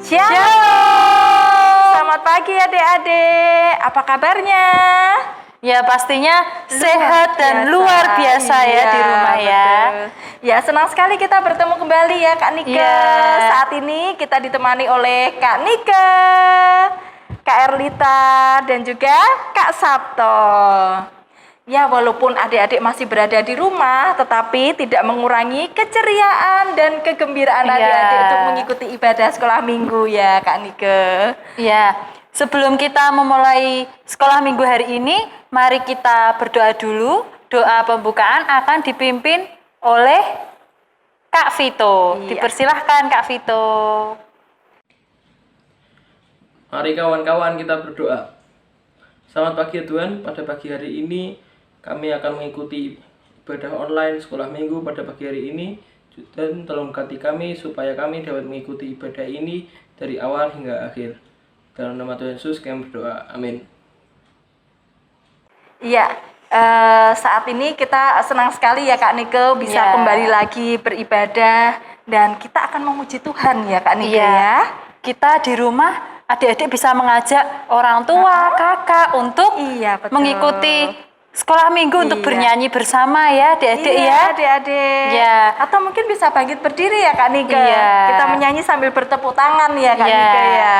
Shalom. Selamat pagi adik-adik. Apa kabarnya? Ya pastinya sehat dan luar biasa ya di rumah ya. Betul. Ya senang sekali kita bertemu kembali ya Kak Nike. Ya. Saat ini kita ditemani oleh Kak Nike, Kak Erlita dan juga Kak Sabto. Ya walaupun adik-adik masih berada di rumah, tetapi tidak mengurangi keceriaan dan kegembiraan adik-adik untuk mengikuti ibadah sekolah minggu ya Kak Nike. Ya, sebelum kita memulai sekolah minggu hari ini, mari kita berdoa dulu. Doa pembukaan akan dipimpin oleh Kak Vito. Iya. Dipersilahkan Kak Vito. Mari kawan-kawan kita berdoa. Selamat pagi ya Tuhan, pada pagi hari ini kami akan mengikuti ibadah online sekolah minggu pada pagi hari ini. Dan tolong berkati kami supaya kami dapat mengikuti ibadah ini dari awal hingga akhir. Dalam nama Tuhan Yesus kami berdoa, amin. Iya, saat ini kita senang sekali ya Kak Nike bisa kembali lagi beribadah dan kita akan memuji Tuhan ya Kak Nike ya. Kita di rumah adik-adik bisa mengajak orang tua, kakak untuk betul. mengikuti sekolah minggu untuk bernyanyi bersama ya adik-adik ya. Adik-adik. Ya. Atau mungkin bisa bangkit berdiri ya Kak Nike. Iya. Kita menyanyi sambil bertepuk tangan ya Kak Nike ya.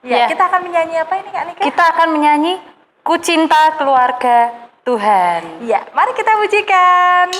Ya, kita akan menyanyi apa ini Kak Nike? Kita akan menyanyi Ku Cinta Keluarga Tuhan. Ya, mari kita pujikan.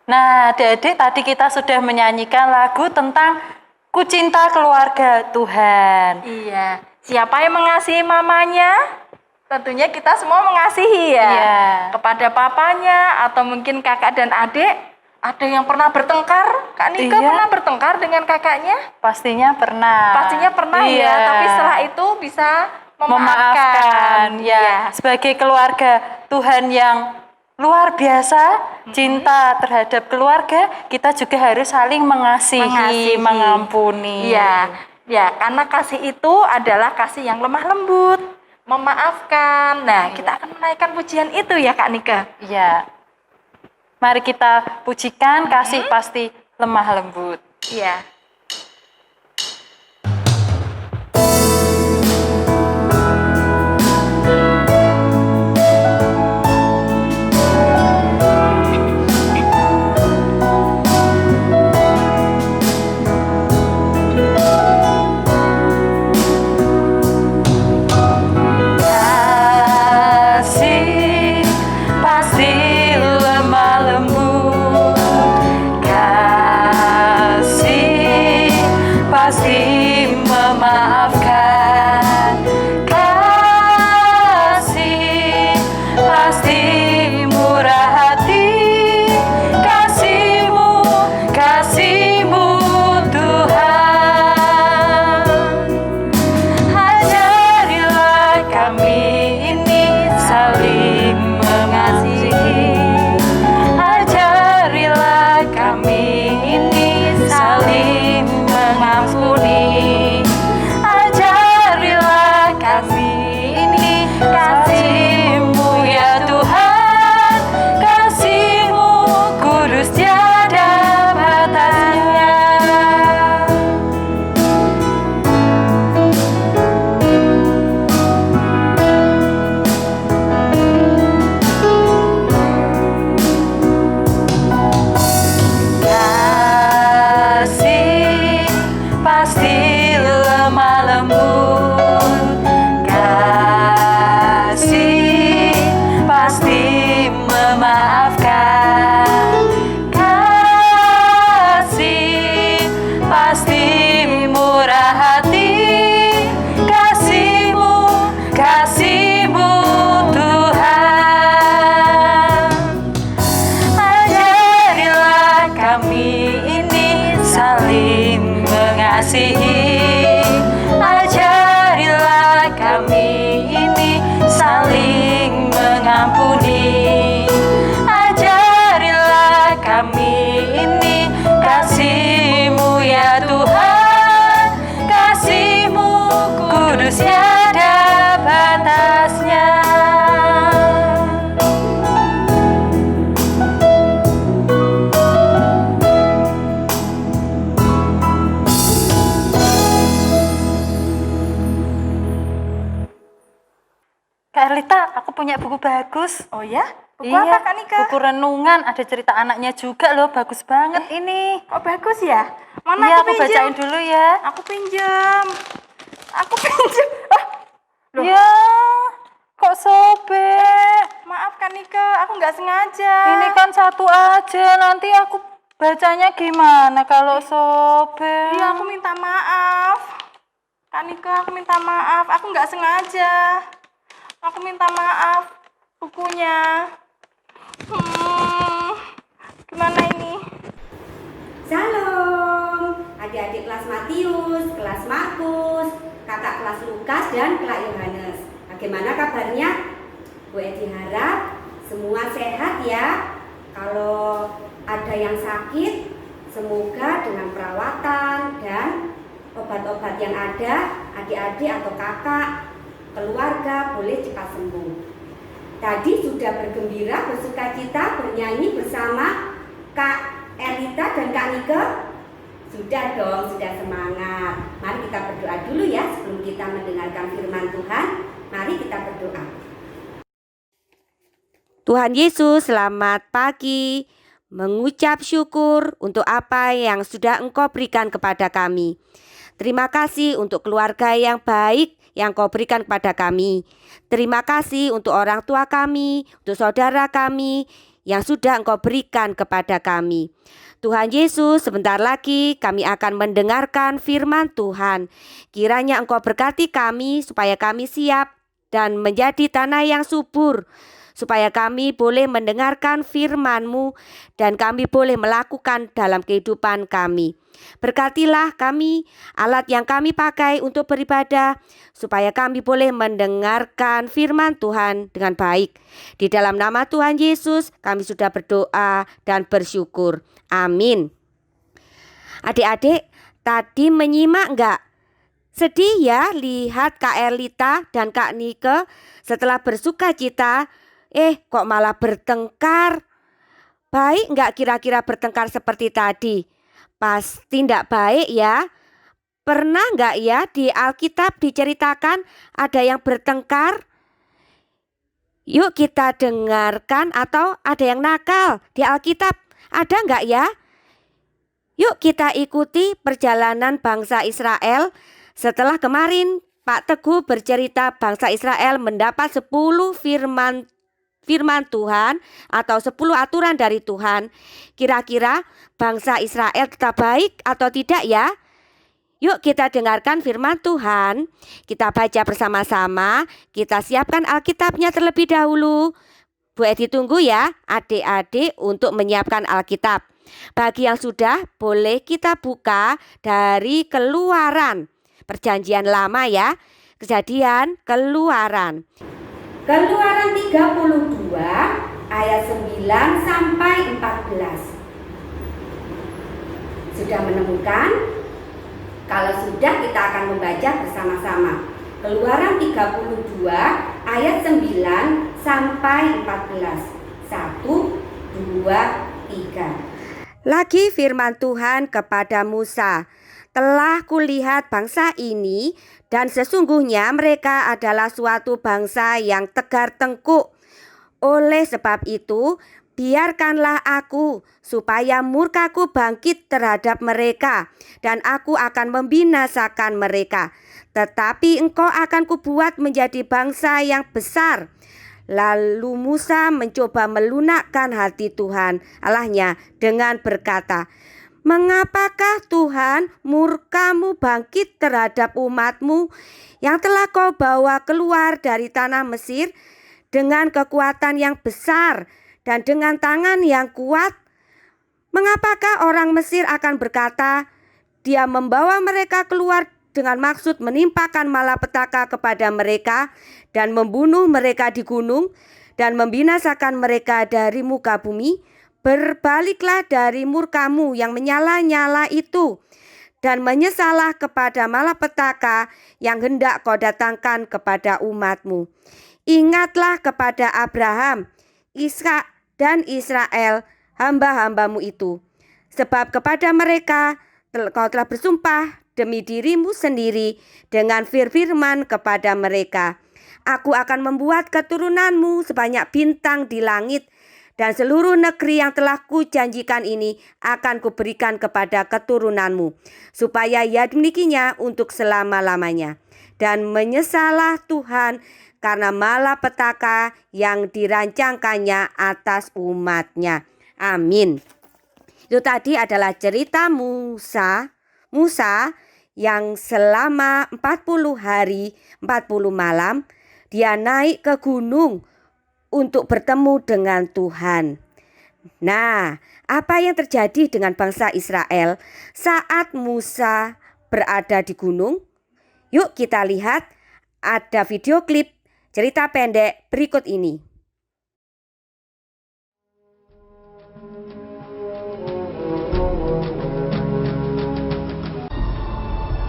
Nah, adik-adik tadi kita sudah menyanyikan lagu tentang Ku Cinta Keluarga Tuhan. Iya. Siapa yang mengasihi mamanya? Tentunya kita semua mengasihi ya. Iya. Kepada papanya atau mungkin kakak dan adik. Ada yang pernah bertengkar? Kak Nika pernah bertengkar dengan kakaknya? Pastinya pernah. Pastinya pernah ya, tapi setelah itu bisa memaafkan. Ya, sebagai keluarga Tuhan yang luar biasa, cinta terhadap keluarga, kita juga harus saling mengasihi. Mengampuni. Iya, ya, karena kasih itu adalah kasih yang lemah lembut, memaafkan. Nah, kita akan menaikkan pujian itu ya Kak Nika. Iya. Mari kita pujikan kasih pasti lemah lembut. Iya. Kasih pasti lemah lembut, kasih memaafkan. Kasih pasti murah hati, kasih-Mu, kasih-Mu Tuhan. Ajarilah kami ini saling mengasihi, ajarilah kami ini saling mengampuni, ajarilah kami ini kasih-Mu ya Tuhan, kasih-Mu kudus tiada batasnya. Kak Erlita, aku punya buku bagus. Oh ya? Buku Iya, apa Kak Nika? buku renungan, ada cerita anaknya juga loh, bagus banget ini. Kok bagus ya? Mana Iya, aku aku bacain pinjem? dulu ya. Aku pinjam. Aku pinjam. Ah, loh. Ya, kok sobek? maaf Kak Nika, aku nggak sengaja. Ini kan satu aja, nanti aku bacanya gimana kalau sobek? Iya, aku minta maaf. Kak Nika, aku minta maaf. Aku nggak sengaja. Aku minta maaf. Bukunya. Gimana ini? Shalom, adik-adik kelas Matius, kelas Markus, kakak kelas Lukas, dan Kak Yohanes. Bagaimana kabarnya? Bu Edi harap semua sehat ya. Kalau ada yang sakit, semoga dengan perawatan dan obat-obat yang ada, adik-adik atau kakak, keluarga boleh cepat sembuh. Tadi sudah bergembira, bersukacita, bernyanyi bersama Kak Erlita dan Kak Nike? Sudah dong, sudah semangat. Mari kita berdoa dulu ya sebelum kita mendengarkan firman Tuhan. Mari kita berdoa. Tuhan Yesus, selamat pagi. Mengucap syukur untuk apa yang sudah Engkau berikan kepada kami. Terima kasih untuk keluarga yang baik yang Kau berikan kepada kami. Terima kasih untuk orang tua kami, untuk saudara kami yang sudah Engkau berikan kepada kami. Tuhan Yesus, sebentar lagi kami akan mendengarkan firman Tuhan. Kiranya Engkau berkati kami supaya kami siap dan menjadi tanah yang subur, supaya kami boleh mendengarkan firman-Mu dan kami boleh melakukan dalam kehidupan kami. Berkatilah kami, alat yang kami pakai untuk beribadah, supaya kami boleh mendengarkan firman Tuhan dengan baik. Di dalam nama Tuhan Yesus kami sudah berdoa dan bersyukur. Amin. Adik-adik, tadi menyimak enggak? Sedih ya lihat Kak Erlita dan Kak Nike setelah bersuka cita, kok malah bertengkar. Baik enggak kira-kira bertengkar seperti tadi? Pasti enggak baik ya. Pernah enggak ya di Alkitab diceritakan ada yang bertengkar? Yuk kita dengarkan, atau ada yang nakal di Alkitab. Ada enggak ya? Yuk kita ikuti perjalanan bangsa Israel. Setelah kemarin Pak Teguh bercerita bangsa Israel mendapat 10 firman Tuhan atau 10 aturan dari Tuhan. Kira-kira bangsa Israel tetap baik atau tidak ya? Yuk kita dengarkan firman Tuhan. Kita baca bersama-sama. Kita siapkan Alkitabnya terlebih dahulu. Bu Edi tunggu ya adik-adik untuk menyiapkan Alkitab. Bagi yang sudah, boleh kita buka dari Keluaran. Perjanjian lama ya. Kejadian, Keluaran. Keluaran 32 ayat 9 sampai 14. Sudah menemukan? Kalau sudah, kita akan membaca bersama-sama. Keluaran 32 ayat 9 sampai 14. 1, 2, 3. Lagi firman Tuhan kepada Musa, telah kulihat bangsa ini, dan sesungguhnya mereka adalah suatu bangsa yang tegar tengkuk. Oleh sebab itu, biarkanlah aku, supaya murkaku bangkit terhadap mereka, dan aku akan membinasakan mereka. Tetapi engkau akan kubuat menjadi bangsa yang besar. Lalu Musa mencoba melunakkan hati Tuhan Allahnya dengan berkata, "Mengapakah Tuhan murka-Mu bangkit terhadap umat-Mu yang telah Kau bawa keluar dari tanah Mesir dengan kekuatan yang besar dan dengan tangan yang kuat? Mengapakah orang Mesir akan berkata, Dia membawa mereka keluar dengan maksud menimpakan malapetaka kepada mereka dan membunuh mereka di gunung dan membinasakan mereka dari muka bumi? Berbaliklah dari murka-Mu yang menyala-nyala itu dan menyesalah kepada malapetaka yang hendak Kau datangkan kepada umat-Mu. Ingatlah kepada Abraham, Ishak dan Israel, hamba-hamba-Mu itu. Sebab kepada mereka Kau telah bersumpah demi diri-Mu sendiri dengan firman kepada mereka, Aku akan membuat keturunan-Mu sebanyak bintang di langit, dan seluruh negeri yang telah Kujanjikan ini akan Kuberikan kepada keturunan-Mu, supaya ia dimilikinya untuk selama-lamanya. Dan menyesalah Tuhan karena malapetaka yang dirancangkannya atas umat-Nya." Amin. Itu tadi adalah cerita Musa yang selama 40 hari 40 malam dia naik ke gunung untuk bertemu dengan Tuhan. Nah, apa yang terjadi dengan bangsa Israel saat Musa berada di gunung? Yuk kita lihat, ada video klip cerita pendek berikut ini.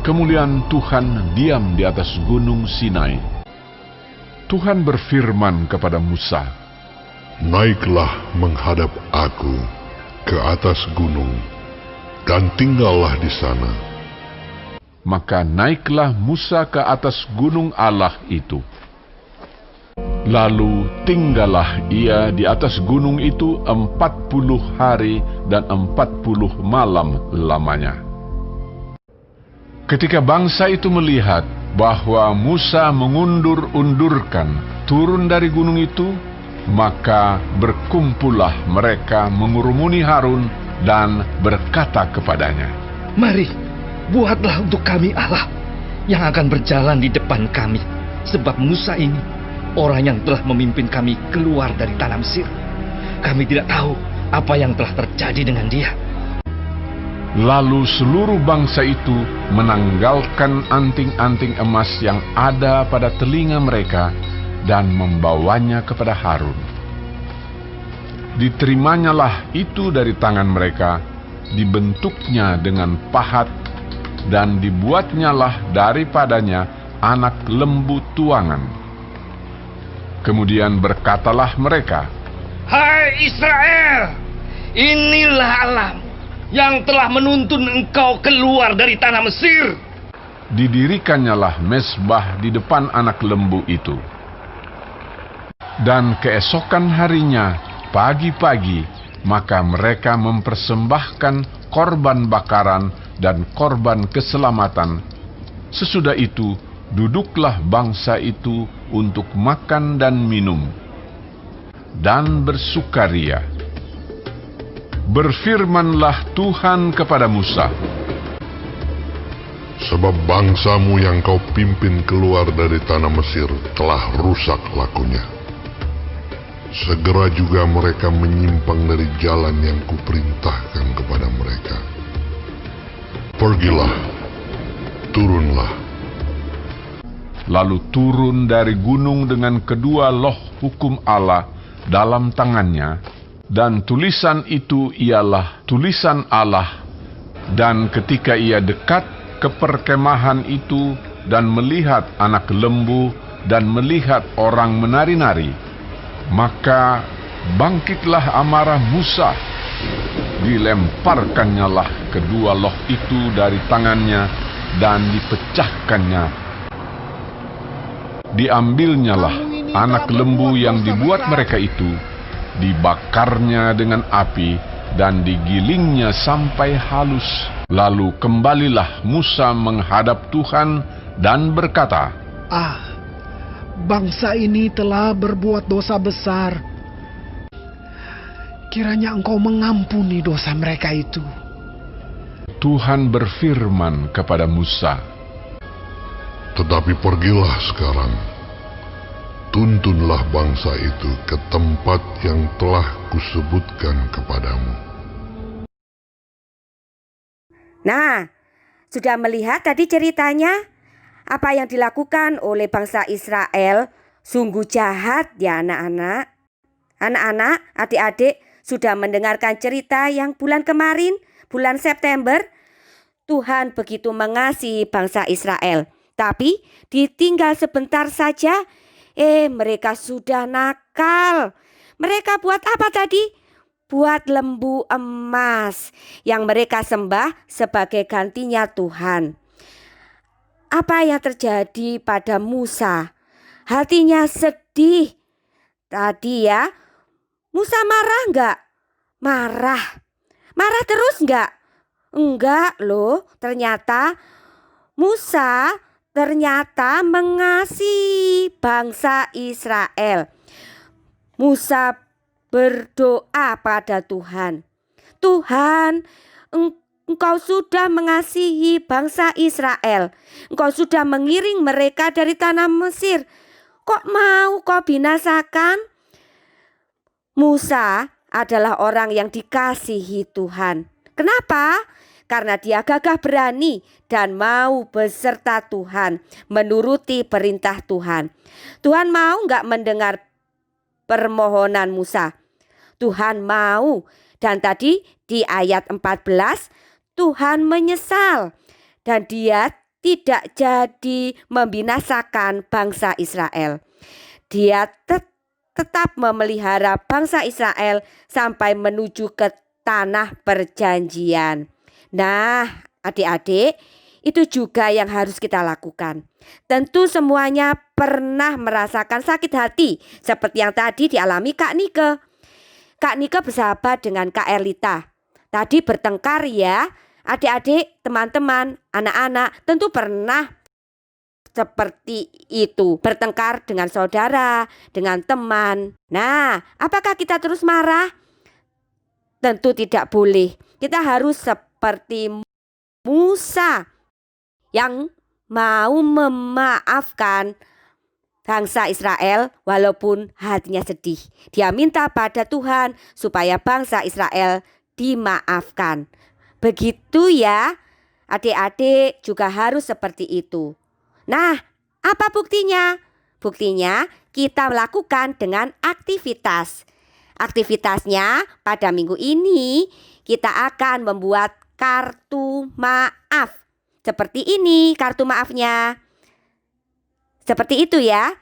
Kemuliaan Tuhan diam di atas gunung Sinai. Tuhan berfirman kepada Musa, "Naiklah menghadap Aku ke atas gunung, dan tinggallah di sana." Maka naiklah Musa ke atas gunung Allah itu. Lalu tinggallah ia di atas gunung itu 40 hari dan 40 malam lamanya. Ketika bangsa itu melihat bahwa Musa mengundur-undurkan turun dari gunung itu, maka berkumpullah mereka mengurumuni Harun dan berkata kepadanya, "Mari, buatlah untuk kami Allah yang akan berjalan di depan kami, sebab Musa ini orang yang telah memimpin kami keluar dari tanah Mesir. Kami tidak tahu apa yang telah terjadi dengan dia." Lalu seluruh bangsa itu menanggalkan anting-anting emas yang ada pada telinga mereka dan membawanya kepada Harun. Diterimanya itu dari tangan mereka, dibentuknya dengan pahat, dan dibuatnyalah daripadanya anak lembu tuangan. Kemudian berkatalah mereka, "Hai Israel, inilah Allah yang telah menuntun engkau keluar dari tanah Mesir." Didirikannya mezbah di depan anak lembu itu. Dan keesokan harinya, pagi-pagi, maka mereka mempersembahkan korban bakaran dan korban keselamatan. Sesudah itu, duduklah bangsa itu untuk makan dan minum, dan bersukaria. Berfirmanlah Tuhan kepada Musa, "Sebab bangsamu yang kau pimpin keluar dari tanah Mesir telah rusak lakunya. Segera juga mereka menyimpang dari jalan yang kuperintahkan kepada mereka. Pergilah, turunlah." Lalu turun dari gunung dengan kedua loh hukum Allah dalam tangannya, dan tulisan itu ialah tulisan Allah. Dan ketika ia dekat ke perkemahan itu dan melihat anak lembu dan melihat orang menari-nari, maka bangkitlah amarah Musa. Dilemparkannyalah kedua loh itu dari tangannya dan dipecahkannya. Diambilnyalah anak lembu yang dibuat mereka itu, dibakarnya dengan api, dan digilingnya sampai halus. Lalu kembalilah Musa menghadap Tuhan dan berkata, bangsa ini telah berbuat dosa besar. Kiranya Engkau mengampuni dosa mereka itu. Tuhan berfirman kepada Musa, Tetapi pergilah sekarang, tuntunlah bangsa itu ke tempat yang telah kusebutkan kepadamu. Nah, sudah melihat tadi ceritanya? Apa yang dilakukan oleh bangsa Israel sungguh jahat ya anak-anak. Anak-anak, adik-adik sudah mendengarkan cerita yang bulan kemarin, bulan September. Tuhan begitu mengasihi bangsa Israel. Tapi ditinggal sebentar saja, mereka sudah nakal. Mereka buat apa tadi? Buat lembu emas yang mereka sembah sebagai gantinya Tuhan. Apa yang terjadi pada Musa? Hatinya sedih. Tadi ya, Musa marah enggak? Marah. Marah terus enggak? Enggak loh, ternyata Musa mengasihi bangsa Israel. Musa berdoa pada Tuhan. Tuhan, Engkau sudah mengasihi bangsa Israel. Engkau sudah mengiring mereka dari tanah Mesir. Kok mau kau binasakan? Musa adalah orang yang dikasihi Tuhan. Kenapa? Karena dia gagah berani dan mau beserta Tuhan, menuruti perintah Tuhan. Tuhan mau nggak mendengar permohonan Musa? Tuhan mau. Dan tadi di ayat 14, Tuhan menyesal dan dia tidak jadi membinasakan bangsa Israel. Dia tetap memelihara bangsa Israel sampai menuju ke tanah perjanjian. Nah, adik-adik, itu juga yang harus kita lakukan. Tentu semuanya pernah merasakan sakit hati seperti yang tadi dialami Kak Nike. Kak Nike bersahabat dengan Kak Erlita. Tadi bertengkar ya. Adik-adik, teman-teman, anak-anak tentu pernah seperti itu. Bertengkar dengan saudara, dengan teman. Nah, apakah kita terus marah? Tentu tidak boleh. Kita harus seperti Musa yang mau memaafkan bangsa Israel walaupun hatinya sedih. Dia minta pada Tuhan supaya bangsa Israel dimaafkan. Begitu ya, adik-adik juga harus seperti itu. Nah, apa buktinya? Buktinya kita melakukan dengan aktivitas. Aktivitasnya pada minggu ini kita akan membuat kartu maaf. Seperti ini kartu maafnya. Seperti itu ya.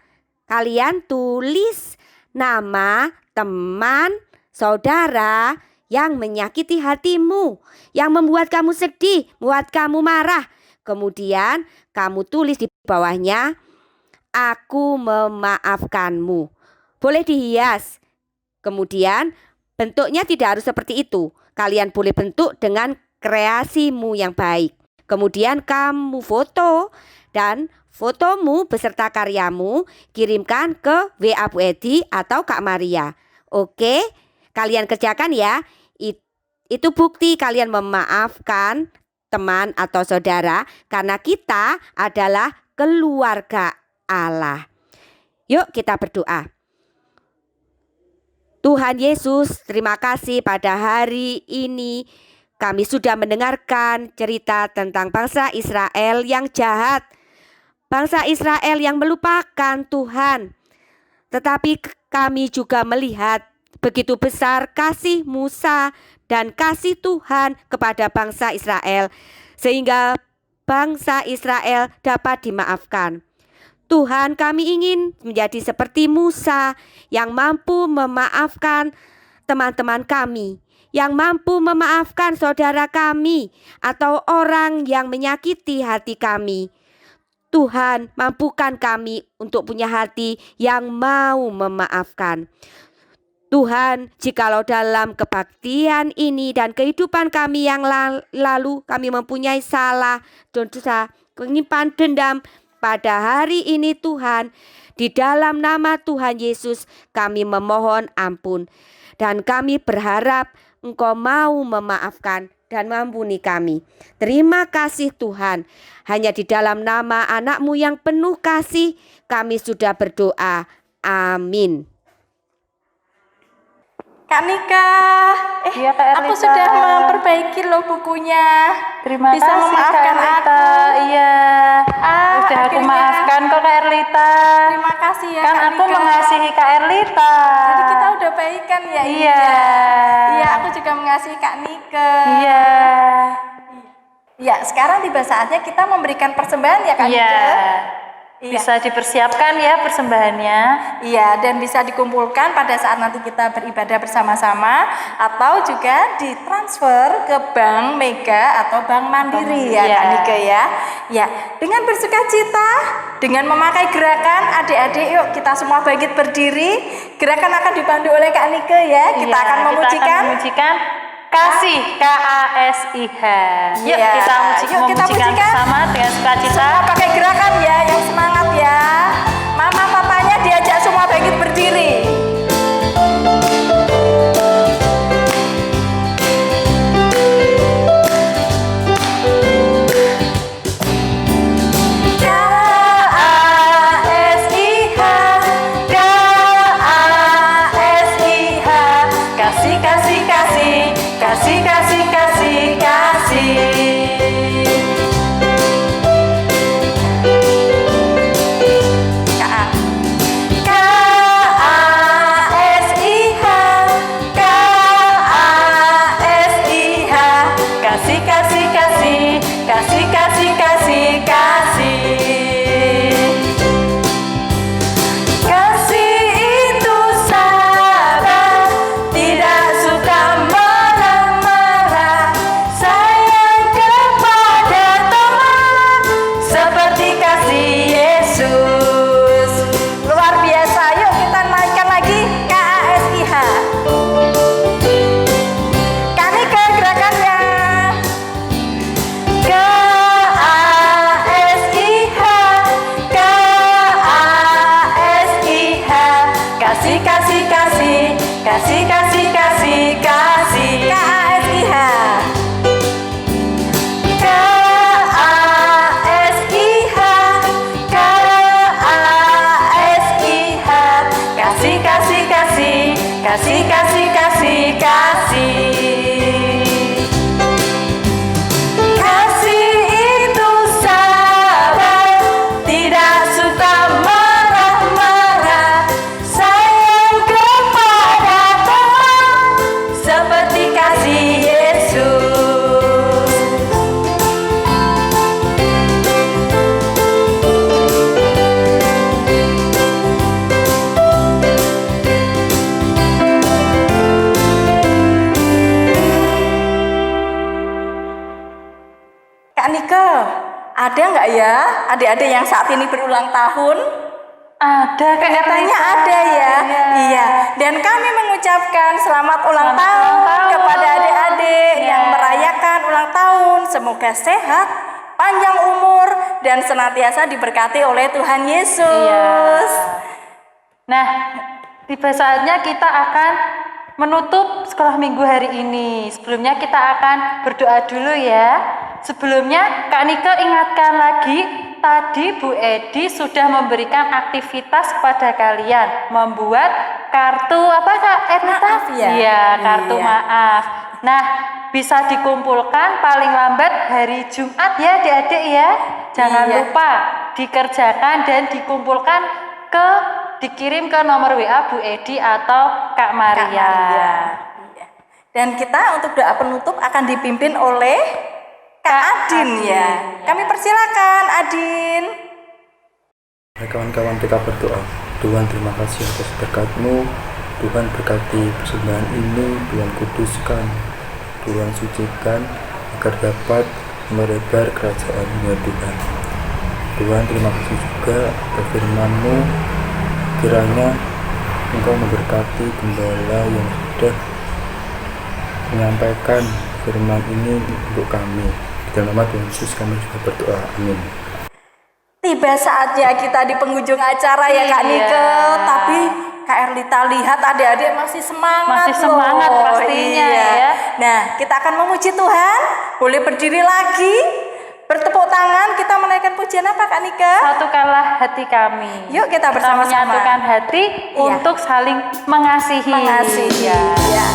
Kalian tulis nama teman, saudara yang menyakiti hatimu, yang membuat kamu sedih, membuat kamu marah. Kemudian kamu tulis di bawahnya, aku memaafkanmu. Boleh dihias. Kemudian bentuknya tidak harus seperti itu. Kalian boleh bentuk dengan kreasimu yang baik. Kemudian kamu foto dan fotomu beserta karyamu kirimkan ke WA Bu Edi atau Kak Maria. Oke, kalian kerjakan ya. Itu bukti kalian memaafkan teman atau saudara karena kita adalah keluarga Allah. Yuk kita berdoa. Tuhan Yesus, terima kasih pada hari ini kami sudah mendengarkan cerita tentang bangsa Israel yang jahat. Bangsa Israel yang melupakan Tuhan. Tetapi kami juga melihat begitu besar kasih Musa dan kasih Tuhan kepada bangsa Israel. Sehingga bangsa Israel dapat dimaafkan. Tuhan, kami ingin menjadi seperti Musa yang mampu memaafkan teman-teman kami, yang mampu memaafkan saudara kami atau orang yang menyakiti hati kami. Tuhan, mampukan kami untuk punya hati yang mau memaafkan. Tuhan, jikalau dalam kebaktian ini dan kehidupan kami yang lalu kami mempunyai salah dan dosa, menyimpan dendam, pada hari ini Tuhan, Di dalam nama Tuhan Yesus kami memohon ampun. Dan kami berharap Engkau mau memaafkan dan mengampuni kami. Terima kasih Tuhan. Hanya di dalam nama anak-Mu yang penuh kasih kami sudah berdoa. Amin. Kak Nika, Iya, Kak aku Erlita. sudah memperbaiki loh bukunya. Terima Bisa kasih Kak memaafkan Erlita. aku. Iya. Udah aku Akhirnya. maafkan kok Kak Erlita. Terima kasih ya Kan Kak aku Nika. mengasihi Kak Erlita. Jadi kita udah baikan ya. Iya. Iya, aku juga mengasihi Kak Nika. Iya. Ya, sekarang tiba saatnya kita memberikan persembahan ya Kak Iya. Nika. Bisa dipersiapkan ya persembahannya. Iya, dan bisa dikumpulkan pada saat nanti kita beribadah bersama-sama atau juga ditransfer ke Bank Mega atau Bank Mandiri ya Iya. Kak Nika ya. Ya, dengan bersukacita, dengan memakai gerakan adik-adik yuk kita semua bangkit berdiri. Gerakan akan dipandu oleh Kak Nika ya. Kita Iya, akan memujikan kasih KASIH. Yuk Iya. kita Yuk kita memujikan pujikan. bersama dengan sukacita. Semua pakai gerakan ya, yang semangat ya. Mama papanya diajak semua bangkit berdiri. KASIH, KASIH, kasih kasih kasih, kasih kasih kasih kasih. KASIH, KASIH, kasih kasih kasih, kasih kasih kasih kasih. Kasih itu sabar, tidak suka marah-marah, sayang kepada teman, seperti kasih Yesus. Luar biasa, yuk kita naikkan lagi KASIH. Kami ke gerakannya. KASIH, KASIH, kasih kasih kasih, kasih kasih kasih kasih. KASIH, KASIH, KASIH, kasih kasih kasih, kasih kasih kasih kasih. Kasih itu sabar, tidak suka marah-marah, sayang kepada teman, seperti kasih Yesus. Kak Nika, ada nggak ya adik-adik yang saat ini berulang tahun? Ada Kak Kelihatannya Erlita. ada ya. Iya. Iya. Dan kami mengucapkan selamat ulang Selamat tahun ulang tahun. kepada adik-adik Iya. yang merayakan ulang tahun. Semoga sehat, panjang umur, dan senantiasa diberkati oleh Tuhan Yesus. Iya. Nah, tiba saatnya kita akan menutup sekolah minggu hari ini. Sebelumnya kita akan berdoa dulu ya. Sebelumnya Kak Nika ingatkan lagi, tadi Bu Edi sudah memberikan aktivitas kepada kalian, membuat kartu apa Kak Ernita? Maaf ya. Iya, kartu Iya. maaf. Nah, bisa dikumpulkan paling lambat hari Jumat ya adik-adik ya. Jangan Iya. lupa dikerjakan dan dikumpulkan dikirim ke nomor WA Bu Edi atau Kak Maria. Iya. Dan kita untuk doa penutup akan dipimpin oleh Kak Adin ya. Kami persilakan Adin. Hai kawan-kawan, kita berdoa. Tuhan, terima kasih atas berkat-Mu. Tuhan, berkati persembahan ini, Tuhan kuduskan, Tuhan sucikan agar dapat melebar kerajaan-Mu ya Tuhan. Tuhan, terima kasih juga atas firman-Mu. Kiranya Engkau memberkati gembala yang sudah menyampaikan firman ini untuk kami. Di dalam nama Tuhan Yesus kami juga berdoa. Amin. Tiba saatnya kita di penghujung acara ya Kak Iya. Nike. Tapi Kak Erlita lihat adik-adik masih semangat Masih semangat loh. pastinya Iya. ya. Nah, kita akan memuji Tuhan. Boleh berdiri lagi. Bertepuk tangan, kita menaikkan pujian apa Kak Nike? Satukanlah hati kami. Yuk kita bersama-sama. menyatukan hati Iya. untuk saling mengasihi. Mengasihi. Ya. Ya.